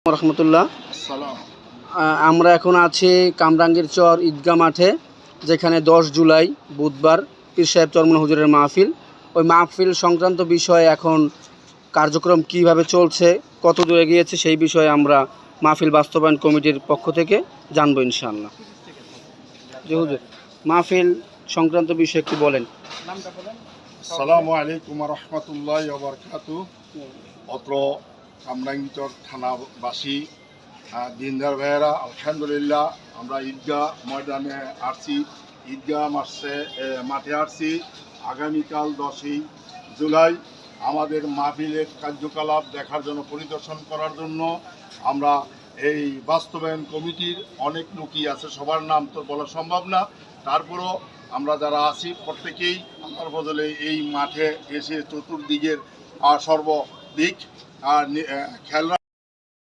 রহমতুল্লাহ। আমরা এখন আছি কামরাঙ্গীর চর ঈদগাহ মাঠে, যেখানে 10 জুলাই বুধবার পীর সাহেব চরমন হুজুরের মাহফিল। ওই মাহফিল সংক্রান্ত বিষয়ে এখন কার্যক্রম কিভাবে চলছে, কত দূরে গিয়েছে, সেই বিষয়ে আমরা মাহফিল বাস্তবায়ন কমিটির পক্ষ থেকে জানবো ইনশাআল্লাহ। জি হুজুর, মাহফিল সংক্রান্ত বিষয়ে একটু বলেন। আসসালামু আলাইকুম রহমতুল্লাহ বারকাতু। অত্র কামরাঙ্গীচর থানাবাসী দিনদার ভাইয়েরা, আলহামদুলিল্লাহ আমরা ঈদগাহ ময়দানে আসছি, ঈদগাহ মাঠে আসছি। আগামীকাল 10ই জুলাই আমাদের মাহফিলের কার্যকলাপ দেখার জন্য, পরিদর্শন করার জন্য আমরা এই বাস্তবায়ন কমিটির অনেক লোকই আছে, সবার নাম তো বলা সম্ভব না, তারপরও আমরা যারা আছি প্রত্যেকেই আমার বদলে এই মাঠে এসে চতুর্দিকের সর্বদিক খেয়াল